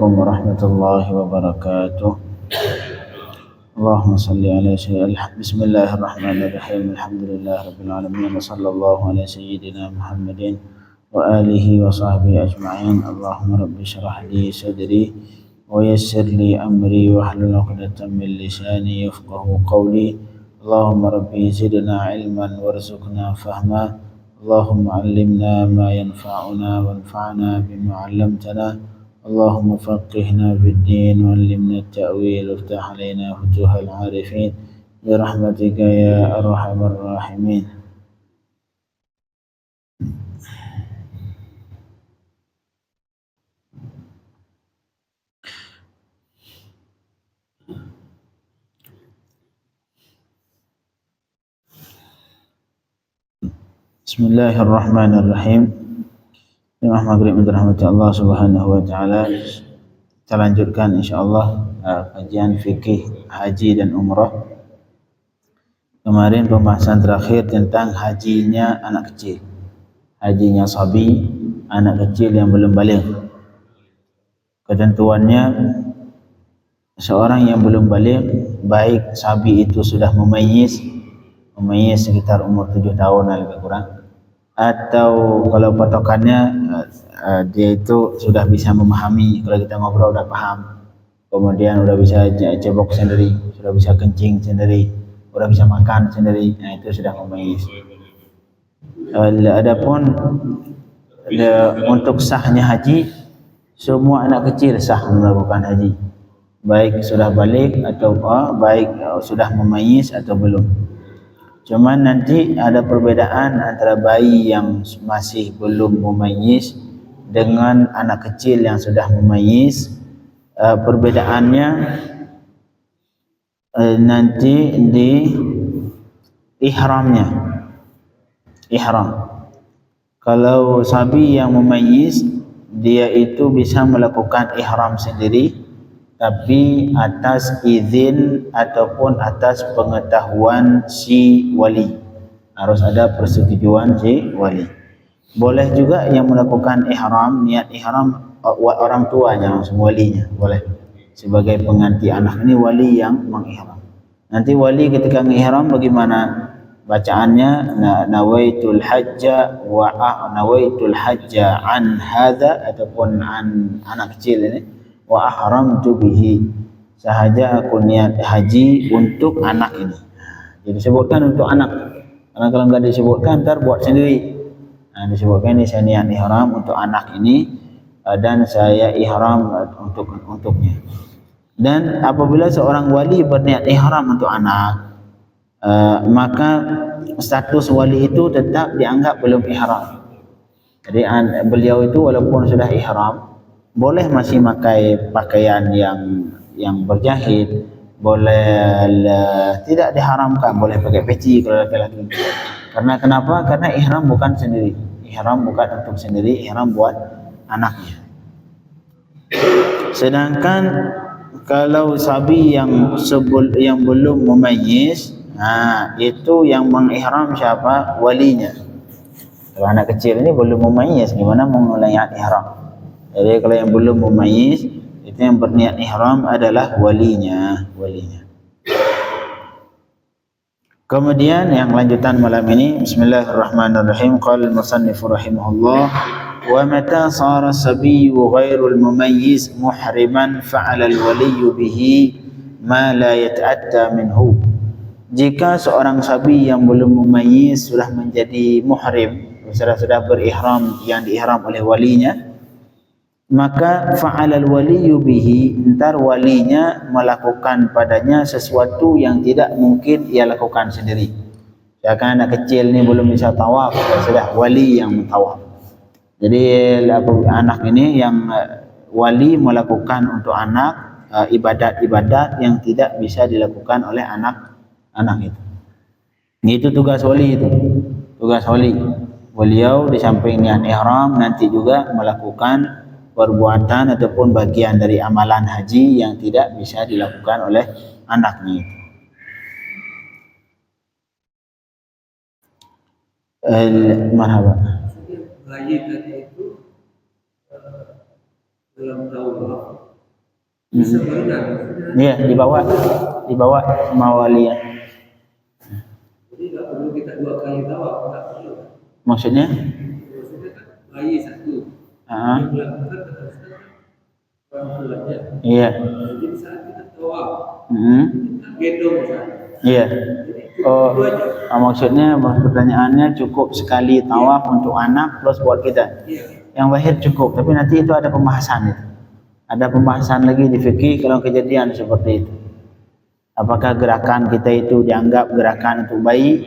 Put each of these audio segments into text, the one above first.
Assalamualaikum warahmatullahi wabarakatuh. Allahumma salli ala sayyidina Bismillahirrahmanirrahim. Alhamdulillahirabbil alamin wa sallallahu ala sayyidina Muhammadin wa alihi wa sahbihi ajma'in. Allahumma rabbi shrah li sadri wa yassir li amri wa hlul 'uqdatam min lisani yafqahu qawli. Allahumma rabbi zidna ilman warzuqna fahma. Allahumma 'allimna ma yanfa'una wanfa'na bima 'allamtana. اللهم فقهنا في الدين وعلمنا التأويل وافتح علينا فتوح العارفين برحمتك يا أرحم الراحمين. Bismillahirrahmanirrahim. Jemaah maghrib yang dirahmati Allah Subhanahu wa taala. Kita lanjutkan insyaallah kajian fikih haji dan umrah. Kemarin pembahasan terakhir tentang hajinya anak kecil. Hajinya sabi, anak kecil yang belum baligh. Ketentuannya seorang yang belum baligh, baik sabi itu sudah memayyiz sekitar umur 7 tahun lebih kurang, atau kalau patokannya dia itu sudah bisa memahami, kalau kita ngobrol udah paham, kemudian udah bisa cebok sendiri, sudah bisa kencing sendiri, udah bisa makan sendiri, nah itu sudah memayyiz. Adapun untuk sahnya haji, semua anak kecil sah melakukan haji, baik sudah baligh atau baik sudah memayyiz atau belum. Cuman nanti ada perbedaan antara bayi yang masih belum memayyiz dengan anak kecil yang sudah memayyiz. Perbedaannya nanti di ihramnya. Ihram. Kalau sabi yang memayyiz, dia itu bisa melakukan ihram sendiri, tapi atas izin ataupun atas pengetahuan si wali. Harus ada persetujuan si wali. Boleh juga yang melakukan ihram, niat ihram orang tuanya langsung, walinya boleh. Sebagai pengganti anak, ini wali yang mengihram. Nanti wali ketika mengihram bagaimana bacaannya? Nawaitul hajja wa nawaitul hajja an hadza, ataupun an anak kecil ini, wa ahramtu bihi, sahaja aku niat haji untuk anak ini. Jadi sebutkan untuk anak, karena kalau enggak disebutkan ntar buat sendiri. Nah, disebutkan ini saya niat ihram untuk anak ini, dan saya ihram untuknya. Dan apabila seorang wali berniat ihram untuk anak, maka status wali itu tetap dianggap belum ihram. Jadi beliau itu walaupun sudah ihram, boleh masih pakai pakaian yang berjahit, boleh tidak diharamkan, boleh pakai peci kalau laki-laki. Karena kenapa? Karena ihram bukan sendiri, ihram bukan untuk sendiri, ihram buat anaknya. Sedangkan kalau sabi yang belum memayyiz, itu yang mengihram siapa? Walinya. Kalau anak kecil ini belum memayyiz, gimana mau niat ihram? Jadi kalau yang belum memayyiz, itu yang berniat ihram adalah walinya. Kemudian yang lanjutan malam ini, bismillahirrahmanirrahim. Qala al-musannif rahimahullah, wa mata sara as-sabiyyu ghairul mumayyiz muhriman fa'ala al-waliyyu bihi ma la yata'atta minhu. Jika seorang sabi yang belum mumayyiz sudah menjadi muhrim, sudah berihram yang diihram oleh walinya, maka fa'alal waliyyu bihi, entar walinya melakukan padanya sesuatu yang tidak mungkin ia lakukan sendiri. Misalkan anak kecil ini belum bisa tawaf, sudah wali yang tawaf. Jadi anak ini yang wali melakukan untuk anak ibadat-ibadat yang tidak bisa dilakukan oleh anak itu. Itu tugas wali itu. Tugas wali. Beliau di samping niat ihram nanti juga melakukan perbuatan ataupun bagian dari amalan haji yang tidak bisa dilakukan oleh anaknya. Marhaba. Bayi tadi itu dalam tawaf Bisa berenang. Iya, dibawa sama wali ya. Jadi nggak perlu kita 2 kali tawaf, nggak perlu. Maksudnya? Maksudnya kan bayi satu. Ah, Yang melakukan kata Ustaz orang tuanya. iya. Jadi saat kita tawaf, Hmm. kita gendong Ustaz. Iya. Jadi Oh, itu aja. maksudnya pertanyaannya cukup sekali tawaf untuk anak plus buat kita. Iya. Yang lahir cukup, tapi nanti itu ada pembahasan itu. Ada pembahasan lagi di fikih kalau kejadian seperti itu. Apakah gerakan kita itu dianggap gerakan untuk bayi?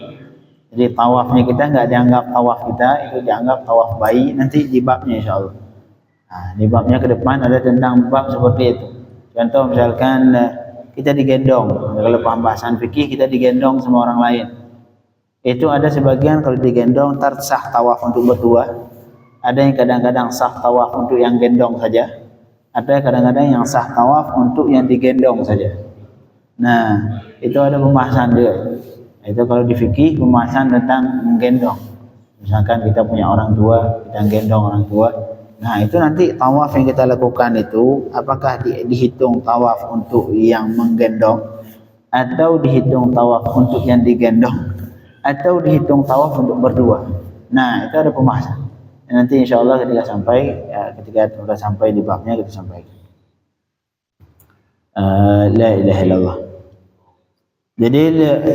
Jadi tawafnya kita nggak dianggap tawaf kita, itu dianggap tawaf bayi. Nanti di babnya insya Allah. Nah, di babnya ke depan ada tentang bab seperti itu. Contoh misalkan kita digendong. Kalau pembahasan fikih kita digendong sama orang lain. Itu ada sebagian kalau digendong ntar sah tawaf untuk berdua. Ada yang kadang-kadang sah tawaf untuk yang gendong saja. Ada kadang-kadang yang sah tawaf untuk yang digendong saja. Nah, itu ada pembahasan juga. Itu kalau di fikih pembahasan tentang menggendong. Misalkan kita punya orang tua, kita gendong orang tua. Nah, itu nanti tawaf yang kita lakukan itu apakah dihitung tawaf untuk yang menggendong atau dihitung tawaf untuk yang digendong atau dihitung tawaf untuk berdua. Nah, itu ada pembahasan. Nanti insya Allah ketika sudah sampai di babnya kita sampaikan. La ilaha illallah. Jadi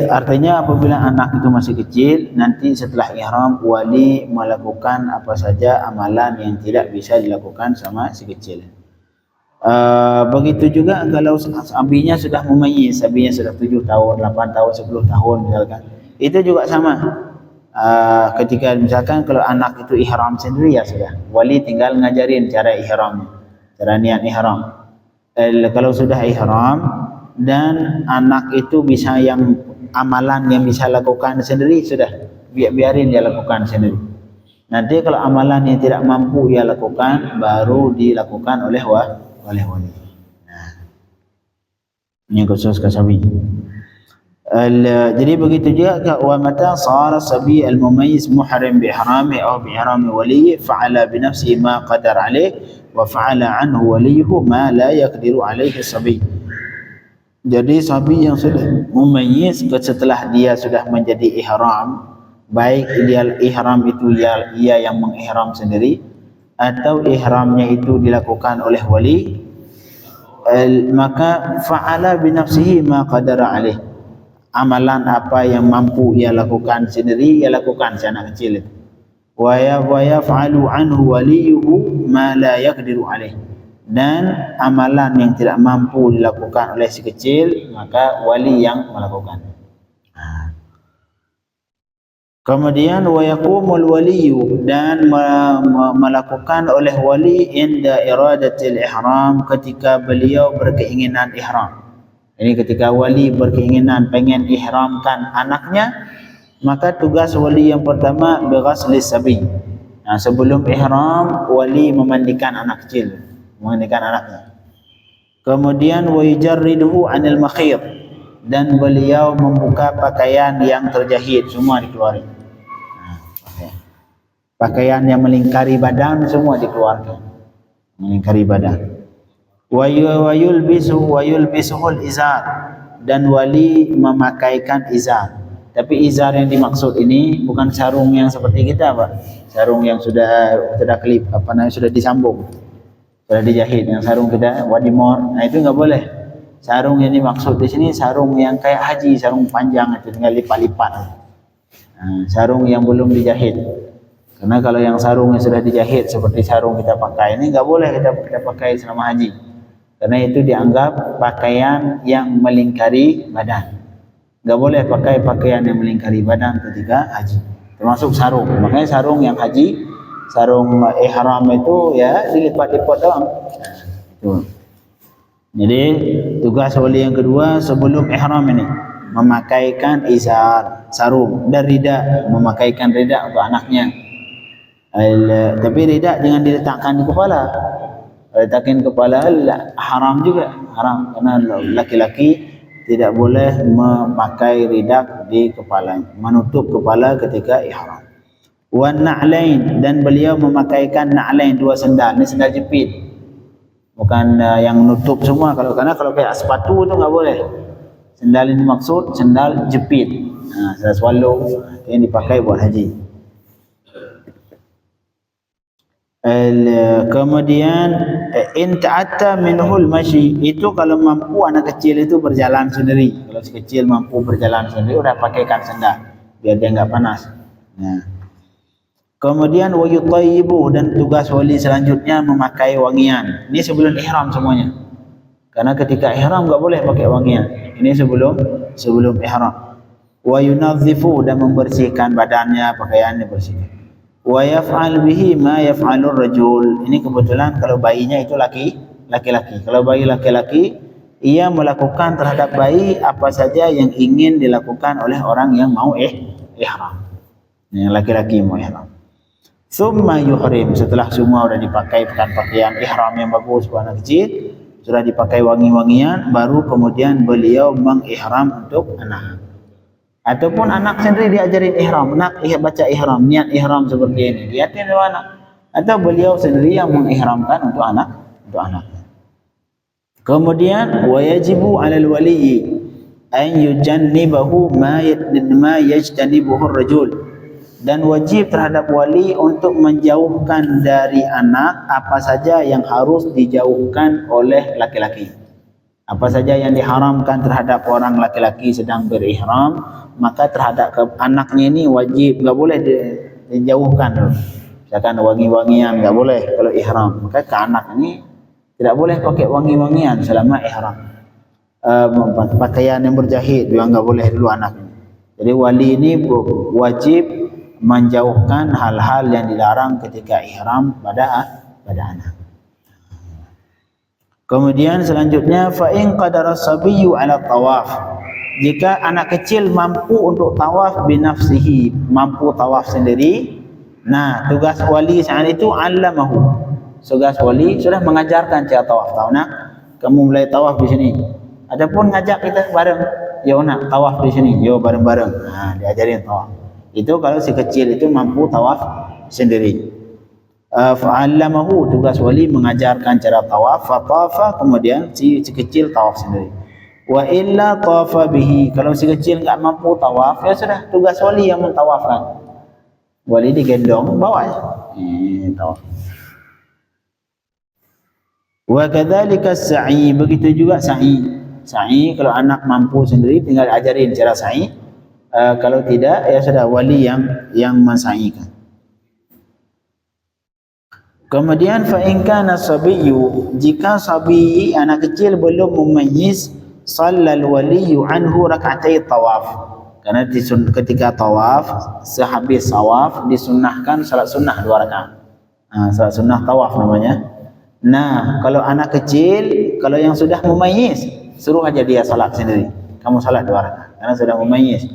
artinya apabila anak itu masih kecil, nanti setelah ihram wali melakukan apa saja amalan yang tidak bisa dilakukan sama si kecil. Begitu juga kalau abinya sudah memayyiz, abinya sudah 7 tahun, 8 tahun, 10 tahun misalkan. Itu juga sama. Ketika misalkan kalau anak itu ihram sendiri ya sudah, wali tinggal ngajarin cara ihramnya, cara niat ihram. Kalau sudah ihram dan anak itu bisa yang amalan yang bisa lakukan sendiri, sudah biarin dia lakukan sendiri. Nanti kalau amalan yang tidak mampu dia lakukan baru dilakukan oleh wali. Nah, ini khusus kasabi. Jadi begitu juga wa mata sara sabi al-mumayyiz muhrim bi ihrami aw bi ihrami wali fa'ala bi nafsihi ma qadar alayh wa fa'ala anhu waliyuhu ma la yaqdiru alayhi sabi. Jadi sabi yang sudah mumayyiz setelah dia sudah menjadi ihram, baik dia ihram itu ia yang mengihram sendiri atau ihramnya itu dilakukan oleh wali, maka fa'ala bi nafsihi ma qadara alayh. Amalan apa yang mampu ia lakukan sendiri, ia lakukan si anak kecil itu. Wa yaf'alu anhu waliyuhu ma la yaqdiru alaih. Dan amalan yang tidak mampu dilakukan oleh si kecil, maka wali yang melakukan. Kemudian wa yaqumul waliyu, dan melakukan oleh wali inda iradatil ihram, ketika beliau berkeinginan ihram. Ini ketika wali berkeinginan pengen ihramkan anaknya, maka tugas wali yang pertama bighaslis sabi. Nah, sebelum ihram wali memandikan anak kecil, memandikan anaknya. Kemudian wa yujarriduhu anil makhir, dan beliau membuka pakaian yang terjahit, semua dikeluarkan. Nah, pakaian yang melingkari badan semua dikeluarkan, melingkari badan. Wa yulbisuhul izar, dan wali memakaikan izar. Tapi izar yang dimaksud ini bukan sarung yang seperti kita, Pak. Sarung yang sudah klip, sudah disambung, sudah dijahit. Yang sarung kita wadimor, nah itu nggak boleh. Sarung yang dimaksud di sini sarung yang kayak haji, sarung panjang itu tinggal lipat-lipat. Nah, sarung yang belum dijahit. Karena kalau yang sarung yang sudah dijahit seperti sarung kita pakai ini nggak boleh kita pakai selama haji. Karena itu dianggap pakaian yang melingkari badan. Nggak boleh pakai pakaian yang melingkari badan ketika haji, termasuk sarung. Makanya sarung yang haji, sarung ihram itu ya dilipat-lipat doang. Itu. Jadi tugas wali yang kedua sebelum ihram ini memakaikan izar, sarung, dan rida, memakaikan rida untuk anaknya. Tapi rida jangan diletakkan di kepala. Letakkan kepala haram juga, haram, karena laki-laki tidak boleh memakai ridak di kepala, menutup kepala ketika ihram. Wan na'lain, dan beliau memakaikan na'lain, 2 sendal, ini sendal jepit. bukan yang nutup semua. Karena kalau kayak sepatu tu enggak boleh. Sendal ini maksud sendal jepit. Sendal swallow yang dipakai buat haji. Kemudian in ta'atta minhul mashi, itu kalau mampu anak kecil itu berjalan sendiri. Kalau si kecil mampu berjalan sendiri, udah pakaikan sendal biar dia enggak panas. Nah. Kemudian wa yutayyibu, dan tugas wali selanjutnya memakai wangian. Ini sebelum ihram semuanya. Karena ketika ihram enggak boleh pakai wangian. Ini sebelum ihram. Wa yunadzifu, dan membersihkan badannya, pakaiannya bersihkan. Wa yaf'al bihi ma yaf'alur rajul. Ini kebetulan kalau bayinya itu laki-laki. Kalau bayi laki-laki, ia melakukan terhadap bayi apa saja yang ingin dilakukan oleh orang yang mau ihram. Yang laki-laki mau ihram. Tsumma yuhrim, setelah semua sudah dipakai pakaian ihram yang bagus buat anak kecil, sudah dipakai wangi-wangian, baru kemudian beliau mengihram untuk anak. Ataupun anak sendiri diajarin ihram, anak baca ihram, niat ihram seperti ini, lihatin sama anak. Atau beliau sendiri yang mengihramkan untuk anak. Kemudian wajibu 'alal waliyyi an yujannibahu ma yajtanibuhu ar-rajul, dan wajib terhadap wali untuk menjauhkan dari anak apa saja yang harus dijauhkan oleh laki-laki. Apa saja yang diharamkan terhadap orang laki-laki sedang berihram, maka terhadap anaknya ini wajib, enggak boleh dijauhkan dulu. Misalkan wangi-wangian enggak boleh kalau ihram, maka ke anak ini tidak boleh pakai wangi-wangian selama ihram. Pakaian yang berjahit juga enggak boleh dulu anak ini. Jadi wali ini wajib menjauhkan hal-hal yang dilarang ketika ihram pada anak. Kemudian selanjutnya fa in qadara sabiyyu 'ala tawaf, jika anak kecil mampu untuk tawaf binafsihi, mampu tawaf sendiri, nah tugas wali saat itu 'allamahu, tugas wali sudah mengajarkan cara tawaf. Tahu nak, kamu mulai tawaf di sini. Adapun ngajak kita bareng, ya nak tawaf di sini, yo bareng-bareng. Nah, diajarin tawaf. Itu kalau si kecil itu mampu tawaf sendiri. Fa'allamahu, tugas wali mengajarkan cara tawaf, fatafa, kemudian si kecil tawaf sendiri. Wa illa tafa bihi, kalau si kecil enggak mampu tawaf, ya sudah tugas wali yang mentawafkan. Wali digendong bawa aja. Tawaf. Wa kadzalika sa'i, begitu juga sa'i. Sa'i kalau anak mampu sendiri tinggal ajarin cara sa'i. Kalau tidak, ya sudah wali yang mensa'ikan. Kemudian fa in kana sabiyyu, jika sabi anak kecil belum memayyiz, shallal waliyyu anhu rak'atai tawaf. Karena ketika tawaf, sehabis tawaf disunnahkan salat sunnah 2 rakaat. Salat sunnah tawaf namanya. Nah, kalau anak kecil, kalau yang sudah memayyiz, suruh aja dia salat sendiri. Kamu salat 2 rakaat karena sudah memayyiz.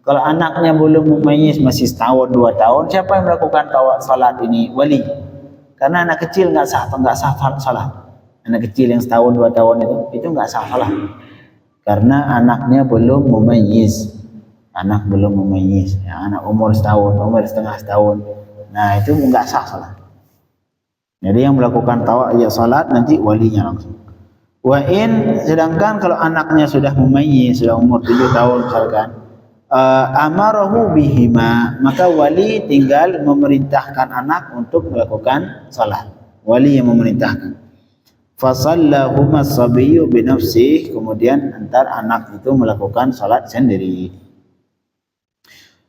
Kalau anaknya belum memayyiz, masih setahun 2 tahun, siapa yang melakukan salat ini? Wali. Karena anak kecil enggak sah salat. Anak kecil yang setahun 2 tahun itu enggak sah salat. Karena anaknya belum memayyiz. Anak belum memayyiz. Ya, anak umur setahun, umur setengah setahun. Nah, itu enggak sah salat. Jadi yang melakukan salat nanti walinya langsung. Wa in, sedangkan kalau anaknya sudah memayyiz, sudah umur 7 tahun misalkan, amarahu bihima, maka wali tinggal memerintahkan anak untuk melakukan salat. Wali yang memerintahkan. Fasallahuma as-sabiyyu binafsihi, kemudian antar anak itu melakukan salat sendiri.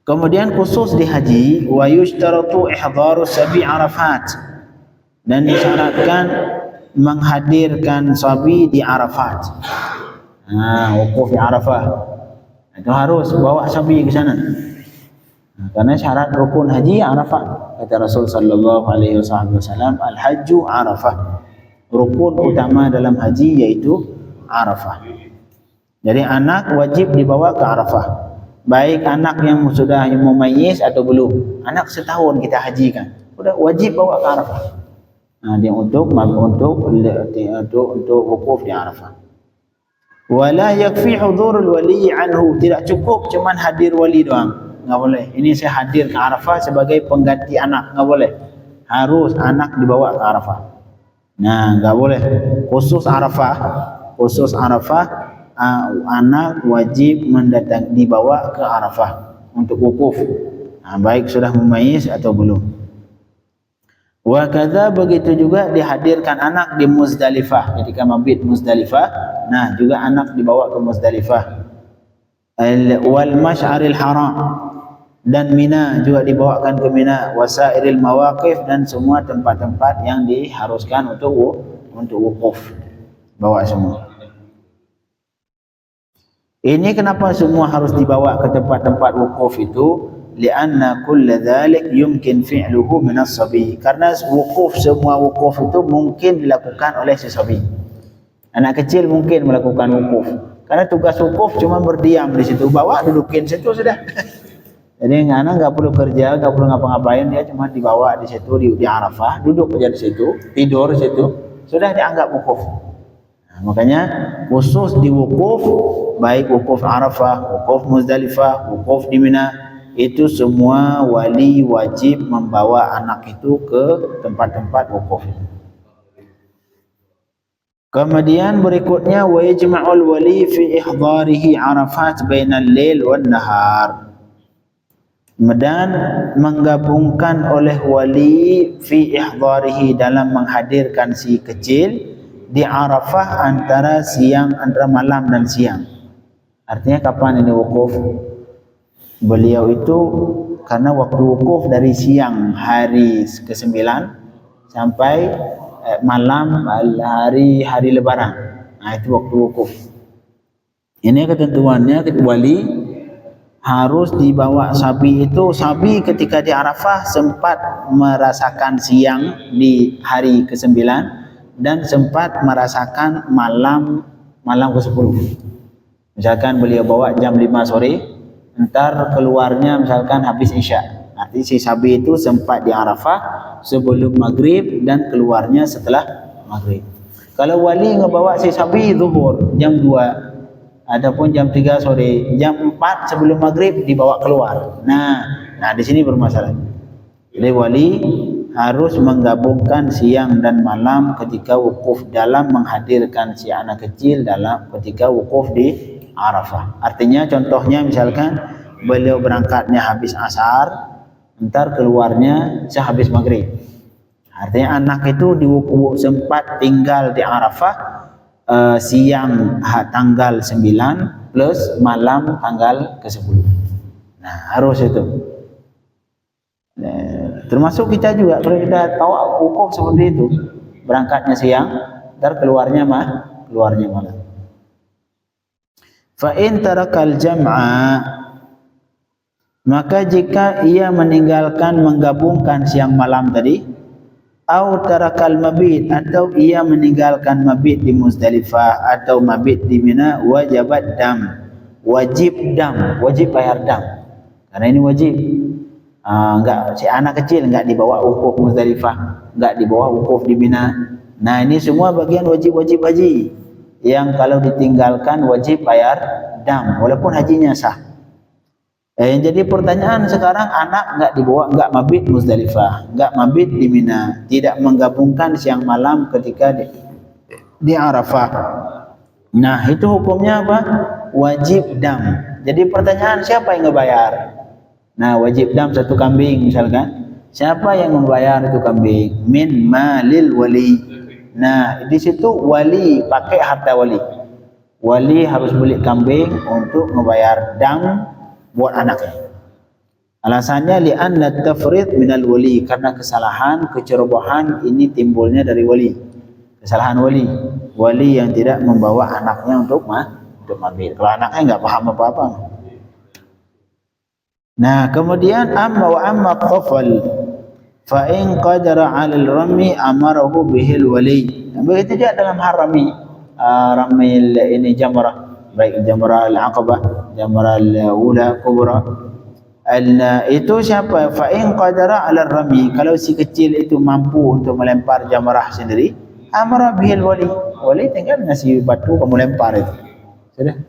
Kemudian khusus di haji, wa yushtaratu ihdharu sabi Arafat, dan disyaratkan menghadirkan sabi di Arafat. Wukuf di Arafah. Itu harus bawa sabi ke sana. Karena syarat rukun haji Arafah. Kata Rasul sallallahu alaihi wasallam, al-hajju Arafah. Rukun utama dalam haji yaitu Arafah. Jadi anak wajib dibawa ke Arafah. Baik anak yang sudah mumayyiz atau belum. Anak setahun kita hajikan, udah wajib bawa ke Arafah. Nah, dia untuk wukuf di Arafah. Wala yakfi hudurul wali anhu, tidak cukup cuman hadir wali doang, enggak boleh. Ini saya hadir ke Arafah sebagai pengganti anak, enggak boleh. Harus anak dibawa ke Arafah. Nah, enggak boleh. Khusus Arafah, anak wajib dibawa ke Arafah untuk wukuf. Nah, baik sudah mumayyiz atau belum. Wa kadza begitu juga dihadirkan anak di Muzdalifah ketika mabit Muzdalifah. Nah, juga anak dibawa ke Muzdalifah. Wal Masy'aril Haram dan Mina juga dibawakan ke Mina, wasairil mawaqif dan semua tempat-tempat yang diharuskan untuk wukuf. Bawa semua. Ini kenapa semua harus dibawa ke tempat-tempat wukuf itu? Lianna kulla dzalik yumkin fi'luhu min as-sabi. Karena semua wukuf itu mungkin dilakukan oleh si sabi. Anak kecil mungkin melakukan wukuf. Karena tugas wukuf cuma berdiam di situ, bawa dudukin situ sudah. Jadi anak enggak perlu kerja, enggak perlu ngapa-ngapain, dia cuma dibawa di situ di Arafah, duduk aja di situ, tidur di situ, sudah dianggap wukuf. Nah, makanya khusus di wukuf, baik wukuf Arafah, wukuf Muzdalifah, wukuf di Mina, itu semua wali wajib membawa anak itu ke tempat-tempat wukuf. Kemudian berikutnya wa yajma'ul wali fi ihdarihi Arafat bainal lail wan nahar. Dan menggabungkan oleh wali fi ihdarihi dalam menghadirkan si kecil di Arafah antara malam dan siang. Artinya kapan ini wukuf? Beliau itu karena waktu wukuf dari siang hari ke-9 sampai malam hari lebaran. Nah, itu waktu wukuf. Ini ketentuannya wali harus dibawa sabi itu. Sabi ketika di Arafah sempat merasakan siang di hari ke-9 dan sempat merasakan malam ke-10. Misalkan beliau bawa jam 5 sore, entar keluarnya misalkan habis Isya. Artinya si sabi itu sempat di Arafah sebelum maghrib dan keluarnya setelah maghrib. Kalau wali ngebawa si sabi zuhur jam 2 ataupun jam 3 sore, jam 4 sebelum maghrib dibawa keluar. Nah di sini bermasalah. Jadi wali harus menggabungkan siang dan malam ketika wukuf dalam menghadirkan si anak kecil dalam ketika wukuf di Arafah. Artinya contohnya misalkan beliau berangkatnya habis asar, entar keluarnya sehabis maghrib. Artinya anak itu sempat tinggal di Arafah siang tanggal 9 plus malam tanggal ke-10. Nah, harus itu. Termasuk kita juga kalau kita tahu wukuf seperti itu, berangkatnya siang, entar keluarnya malam. Fa in tarakal jam'a, maka jika ia meninggalkan menggabungkan siang malam tadi, au tarakal mabit, atau ia meninggalkan mabit di Muzdalifah atau mabit di Mina, wajib bayar dam. Karena ini wajib. Enggak, si anak kecil enggak dibawa wukuf Muzdalifah, enggak dibawa wukuf di Mina. Nah, ini semua bagian wajib haji yang kalau ditinggalkan wajib bayar dam walaupun hajinya sah. Jadi pertanyaan sekarang, anak enggak dibawa, enggak mabit Muzdalifah, enggak mabit di Mina, tidak menggabungkan siang malam ketika di Arafah. Nah, itu hukumnya apa? Wajib dam. Jadi pertanyaan, siapa yang ngebayar? Nah, wajib dam 1 kambing misalkan. Siapa yang membayar itu kambing? Min malil wali. Nah, di situ wali pakai harta wali. Wali harus beli kambing untuk membayar dam buat anaknya. Alasannya li'anna tafrid minal wali, karena kesalahan, kecerobohan ini timbulnya dari wali. Kesalahan wali yang tidak membawa anaknya untuk mabit. Kalau anaknya enggak paham apa-apa. Nah, kemudian amma tafal fa in qadara 'ala al-rami amarahu bihil wali. Begitu juga dalam rami ini jamrah, baik jamrah al-aqabah, jamrah al-ula kubra. Itu siapa? Fa in qadara 'ala al-rami, kalau si kecil itu mampu untuk melempar jamrah sendiri, amara bihil wali. Wali tinggal ngasih batu kamu lempar itu. Sudah.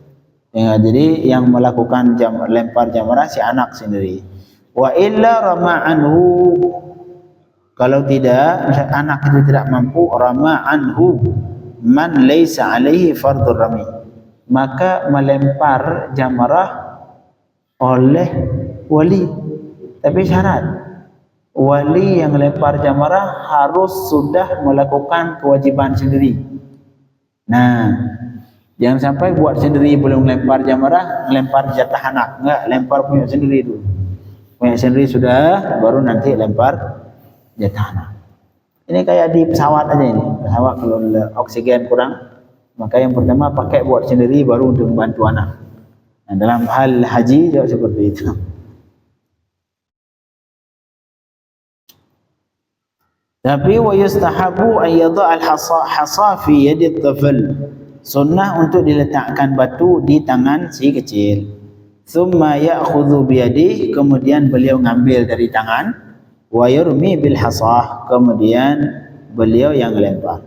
Ya, jadi yang melakukan lempar jamrah si anak sendiri. Wa illa rama anhu, Kalau tidak, misal anak itu tidak mampu, rama anhu man laisa alaihi fardhu rami, maka melempar jamrah oleh wali. Tapi syarat, wali yang lempar jamrah harus sudah melakukan kewajiban sendiri. Nah, jangan sampai buat sendiri belum lempar jamrah, lempar jatah anak. Enggak, lempar punya sendiri dulu. Punya sendiri sudah, baru nanti lempar jatah anak. Ini kayak di pesawat aja ini. Pesawat kalau oksigen kurang, maka yang pertama pakai buat sendiri, baru untuk membantu anak. Nah, dalam hal haji juga seperti itu. Tapi wa yustahabu an yadha al-hasa fi yadi at-tifl. Sunnah untuk diletakkan batu di tangan si kecil. Thumma ya'khudhu bi yadihi, kemudian beliau ngambil dari tangan, wa yurmi bil hasah, kemudian beliau yang lempar.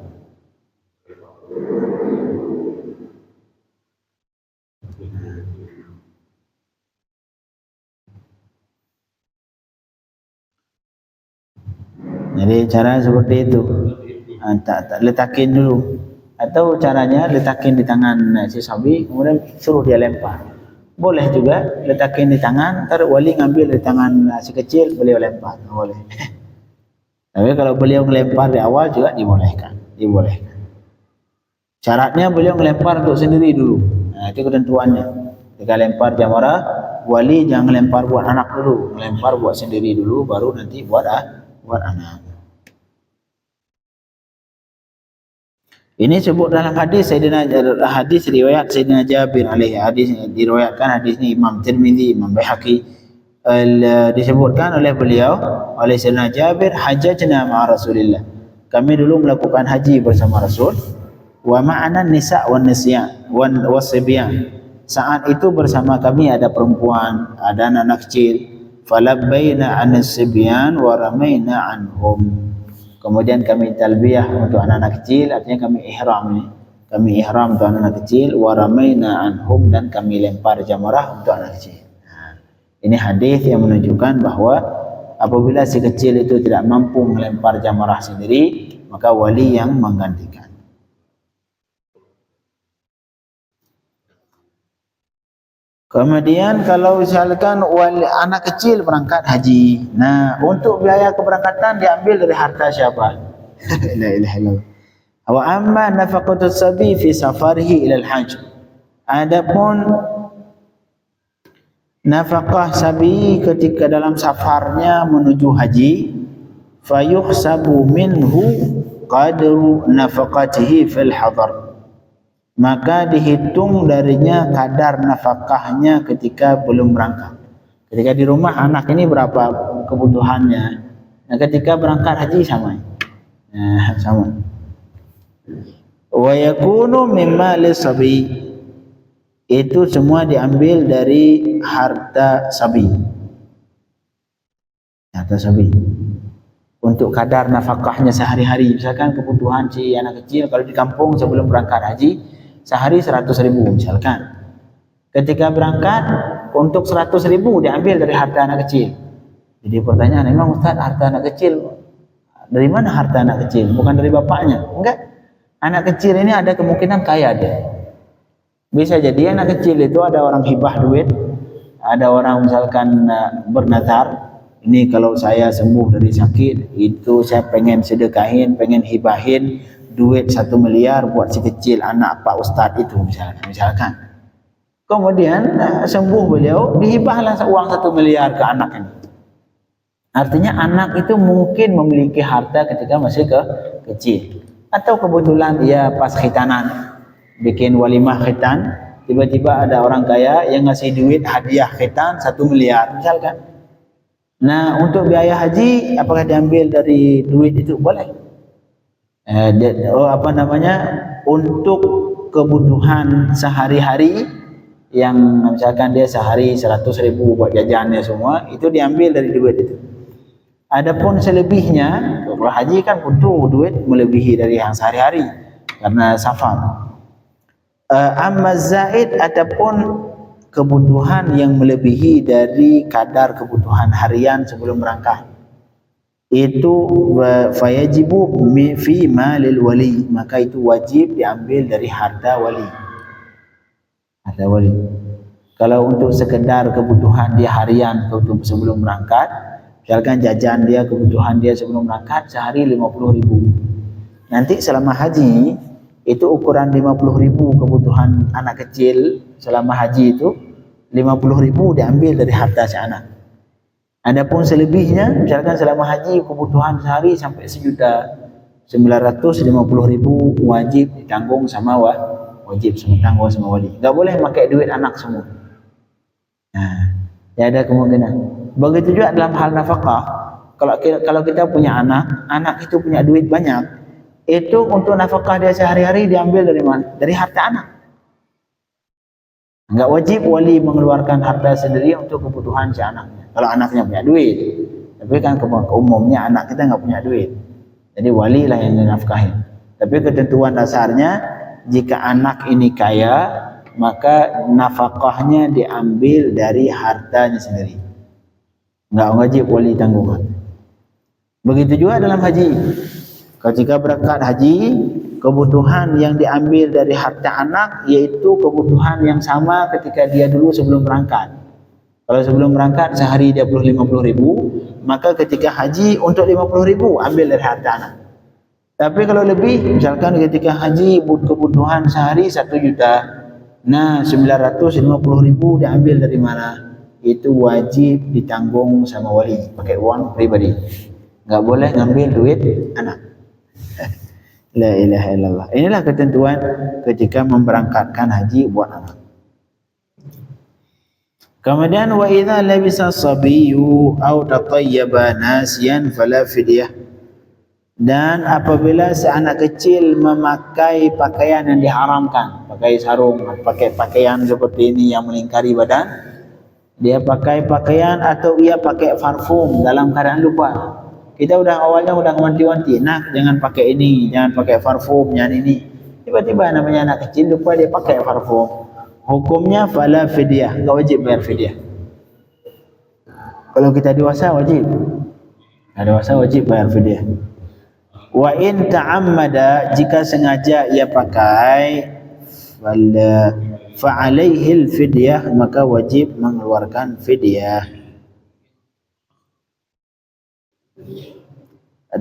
Jadi cara seperti itu. Tak letakin dulu. Atau caranya letakin di tangan si sabi, kemudian suruh dia lempar. Boleh juga letakin di tangan, ntar wali ngambil di tangan si kecil, beliau lempar. Boleh. Tapi kalau beliau ngelempar di awal juga dibolehkan. Syaratnya beliau ngelempar untuk sendiri dulu. Nah, itu ketentuannya. Ketika lempar jamrah, wali jangan lempar buat anak dulu, ngelempar buat sendiri dulu, baru nanti buat anak. Ini sebut dalam hadis riwayat Sayyidina Jabir alaihi, hadis diriwayatkan, hadisnya Imam Tirmizi, Imam Baihaqi, disebutkan oleh beliau, oleh Sayyidina Jabir, hajjajna ma'a Rasulillah, kami dulu melakukan haji bersama Rasul, wa ma'ana nisa' wan nisyan wan wasibyan, saat itu bersama kami ada perempuan, ada anak kecil, falabbaina an-sibyan wa ramaina anhum, kemudian kami talbiyah untuk anak-anak kecil, artinya kami ihram ini. Kami ihram untuk anak-anak kecil, wa ramaina anhum, dan kami lempar jamrah untuk anak kecil. Nah, ini hadis yang menunjukkan bahwa apabila si kecil itu tidak mampu melempar jamrah sendiri, maka wali yang menggantikan. Kemudian kalau misalkan anak kecil berangkat haji, nah untuk biaya keberangkatan diambil dari harta siapa? La ilaha illallah. Wa amma nafaqatus sabi fi safarihi ila al-hajj. Adapun nafkah sabi ketika dalam safarnya menuju haji, fayuhsabu minhu qadru nafaqatihi fil hadar, maka dihitung darinya kadar nafkahnya ketika belum berangkat. Ketika di rumah anak ini berapa kebutuhannya, nah ketika berangkat haji sama. Nah, sama. Wa yakunu mimma lisabi, itu semua diambil dari harta sabi. Harta sabi. Untuk kadar nafkahnya sehari-hari, misalkan kebutuhan si anak kecil kalau di kampung sebelum berangkat haji sehari 100.000 misalkan. Ketika berangkat untuk 100.000 diambil dari harta anak kecil. Jadi pertanyaan, memang Ustaz, harta anak kecil dari mana? Harta anak kecil bukan dari bapaknya? Enggak. Anak kecil ini ada kemungkinan kaya dia. Bisa jadi anak kecil itu ada orang hibah duit, ada orang misalkan bernazar, ini kalau saya sembuh dari sakit itu saya pengen sedekahin, pengen hibahin duit 1 miliar buat si kecil anak Pak Ustadz itu misalkan. Kemudian sembuh beliau, dihibahlah uang 1 miliar ke anak ini. Artinya anak itu mungkin memiliki harta ketika masih kecil, atau kebetulan dia pas khitanan, bikin walimah khitan, tiba-tiba ada orang kaya yang ngasih duit hadiah khitan 1 miliar misalkan. Nah, untuk biaya haji apakah diambil dari duit itu? Boleh. Untuk kebutuhan sehari-hari yang misalkan dia sehari 100.000 buat jajannya semua, itu diambil dari duit itu. Adapun selebihnya, kalau haji kan butuh duit melebihi dari yang sehari-hari karena safar. Amma zaid, adapun kebutuhan yang melebihi dari kadar kebutuhan harian sebelum berangkat. itu fayajibu fi malil wali, maka itu wajib diambil dari harta wali. Harta wali. Kalau untuk sekedar kebutuhan dia harian untuk sebelum berangkat, misalkan jajan dia, kebutuhan dia sebelum berangkat sehari 50.000. Nanti selama haji itu ukuran 50.000 kebutuhan anak kecil selama haji itu 50.000 diambil dari harta si anak. Adapun selebihnya, misalkan selama haji kebutuhan sehari sampai 1.950.000 wajib ditanggung sama tanggung sama wali. Enggak boleh pakai duit anak semua. Nah, ya ada kemungkinan. Begitu juga dalam hal nafkah. Kalau kita punya anak itu punya duit banyak, itu untuk nafkah dia sehari-hari diambil dari mana? Dari harta anak. Enggak wajib wali mengeluarkan harta sendiri untuk kebutuhan si anaknya. Kalau anaknya punya duit, tapi kan umumnya anak kita nggak punya duit, jadi wali lah yang dinafkahin. Tapi ketentuan dasarnya jika anak ini kaya, maka nafkahnya diambil dari hartanya sendiri. Nggak wajib wali tanggungan. Begitu juga dalam haji. Ketika berangkat haji, kebutuhan yang diambil dari harta anak yaitu kebutuhan yang sama ketika dia dulu sebelum berangkat. Kalau sebelum berangkat sehari dia perlu 50.000, maka ketika haji untuk 50.000 ambil dari harta anak. Tapi kalau lebih, misalkan ketika haji kebutuhan sehari 1 juta, nah 950.000 diambil dari mana? Itu wajib ditanggung sama wali, pakai uang pribadi. Nggak boleh ngambil duit anak. La ilaha illallah. Inilah ketentuan ketika memberangkatkan haji buat anak. Kemudian wa idza labisa sabiyyu aw tatayyaba nasiyan fala fidyah. Dan apabila seanak kecil memakai pakaian yang diharamkan, pakai sarung, pakai pakaian seperti ini yang melingkari badan, dia pakai pakaian atau ia pakai parfum dalam keadaan lupa. Kita awalnya udah wanti-wanti, nak jangan pakai ini, jangan pakai parfum, jangan ini. Tiba-tiba namanya anak kecil lupa dia pakai parfum. Hukumnya fala fidyah, enggak wajib bayar fidyah. Kalau kita dewasa wajib. Dewasa wajib bayar fidyah. Wa in ta'ammada, jika sengaja ia pakai, fa alaihi fidyah, maka wajib mengeluarkan fidyah.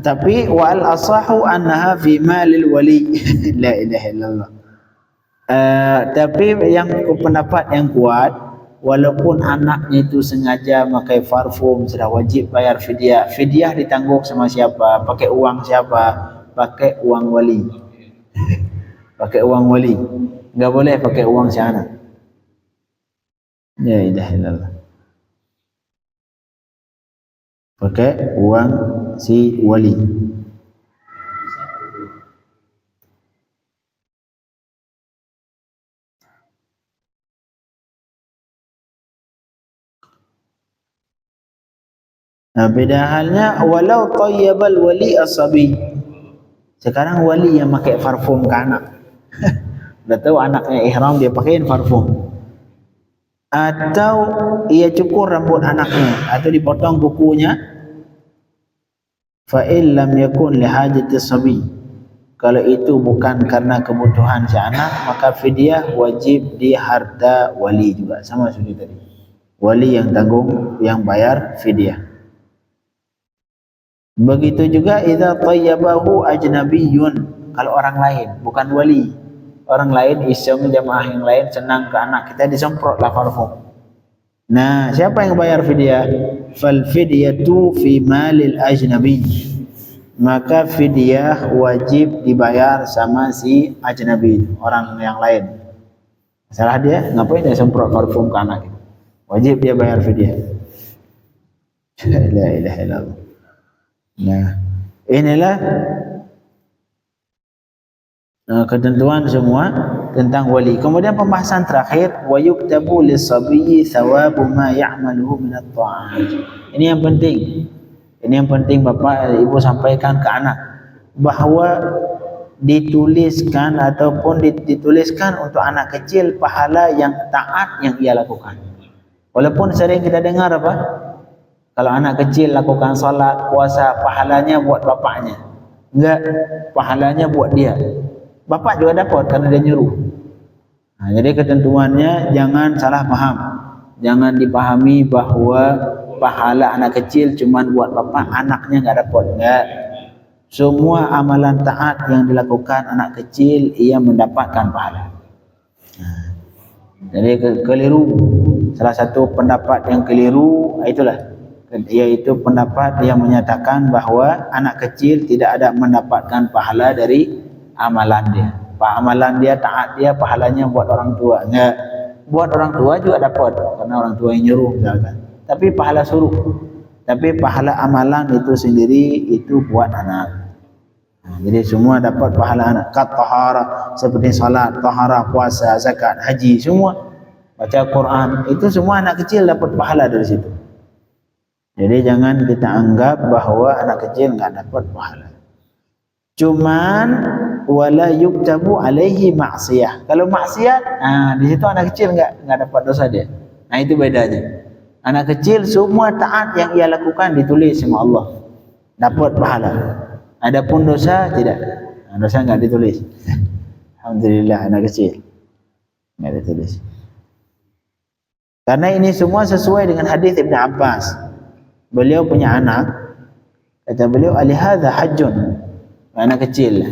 Tapi wal asahu annaha fi malil wali. La ilaha illallah. Tapi yang pendapat yang kuat, walaupun anaknya itu sengaja pakai parfum sudah wajib bayar fidyah. Fidyah ditanggung sama siapa? Pakai uang siapa? Pakai uang wali. Pakai uang wali. Enggak boleh pakai uang si anak. La ilaha illallah. Pakai uang si wali. Nah, beda halnya walau tayyibal wali asabi. Sekarang wali yang pakai parfum ke anak. Udah tahu anaknya ihram dia pakein parfum. Atau ia cukur rambut anaknya atau dipotong kukunya. Fa in lam yakun li hajati sabi. Kalau itu bukan karena kebutuhan si anak, maka fidyah wajib di harta wali juga, sama seperti tadi. Wali yang tanggung, yang bayar fidyah. Begitu juga idza tayyabahu ajnabiyyun, kalau orang lain bukan wali, orang lain iseng jamaah yang lain senang ke anak kita disemprotlah parfum. Nah, siapa yang bayar fidyah? Fal fidyatu fi malil ajnabi. Maka fidyah wajib dibayar sama si ajnabi, orang yang lain. Salah dia, ngapain dia semprot parfum ke anak kita? Wajib dia bayar fidyah. La ilaha illallah. Nah, inilah ketentuan semua tentang wali. Kemudian pembahasan terakhir, wa yuktabu lis-sabiyyi thawabu ma ya'maluhu min at-ta'at. Ini yang penting. Ini yang penting Bapak Ibu sampaikan ke anak, bahwa dituliskan ataupun dituliskan untuk anak kecil pahala yang taat yang ia lakukan. Walaupun sering kita dengar apa? Kalau anak kecil lakukan salat, puasa, pahalanya buat bapaknya. Enggak, pahalanya buat dia. Bapak juga dapat karena dia nyuruh. Nah, jadi ketentuannya jangan salah paham. Jangan dipahami bahwa pahala anak kecil cuma buat bapak, anaknya enggak dapat. Enggak. Semua amalan taat yang dilakukan anak kecil ia mendapatkan pahala. Nah, jadi keliru. Salah satu pendapat yang keliru itulah, yaitu pendapat yang menyatakan bahwa anak kecil tidak ada mendapatkan pahala dari amalan dia. Amalan dia, taat dia, pahalanya buat orang tua. Enggak. Buat orang tua juga dapat karena orang tua yang nyuruh misalkan. Tapi pahala suruh. Tapi pahala amalan itu sendiri itu buat anak. Nah, jadi semua dapat pahala anak. Kat tahara seperti salat, tahara, puasa, zakat, haji, semua. Baca Quran, itu semua anak kecil dapat pahala dari situ. Jadi jangan kita anggap bahwa anak kecil enggak dapat pahala. Cuman wala yuktabu alaihi ma'siyah. Kalau maksiat, di situ anak kecil enggak dapat dosa dia. Nah, itu bedanya. Anak kecil semua taat yang ia lakukan ditulis sama Allah, dapat pahala. Adapun dosa tidak. Dosa enggak ditulis. Alhamdulillah anak kecil enggak ditulis. Karena ini semua sesuai dengan hadis Ibn Abbas. Beliau punya anak, kata beliau, alihadha hajjun, anak kecil.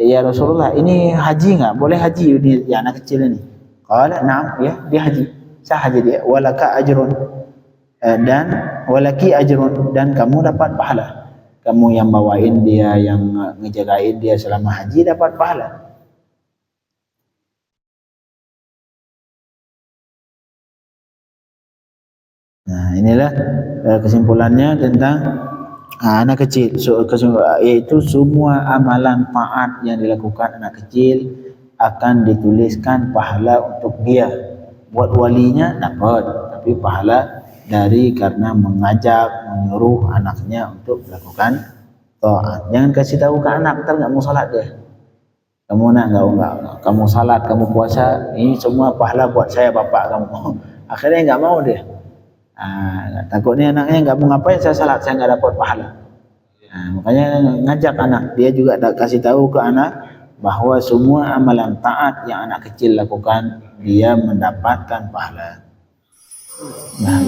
Ya Rasulullah, ini haji enggak? Boleh haji ini ya anak kecil ini? Qala na'am, ya dia haji. Sah haji dia. Walaka ajrun, dan walaki ajrun, dan kamu dapat pahala. Kamu yang bawain dia, yang ngejagain dia selama haji dapat pahala. Nah, inilah kesimpulannya tentang anak kecil. Yaitu semua amalan taat yang dilakukan anak kecil akan dituliskan pahala untuk dia. Buat walinya dapat, tapi pahala dari karena mengajak, menyuruh anaknya untuk melakukan taat. Jangan kasih tahu ke anak, ntar nggak mau salat dia. Kamu nak enggak, kamu salat, kamu puasa, ini semua pahala buat saya bapak kamu. Akhirnya nggak mau dia. Takutnya anaknya nggak mau ngapain, saya salat, saya nggak dapat pahala. Makanya ngajak anak, dia juga kasih tahu ke anak bahwa semua amalan taat yang anak kecil lakukan dia mendapatkan pahala. Nah.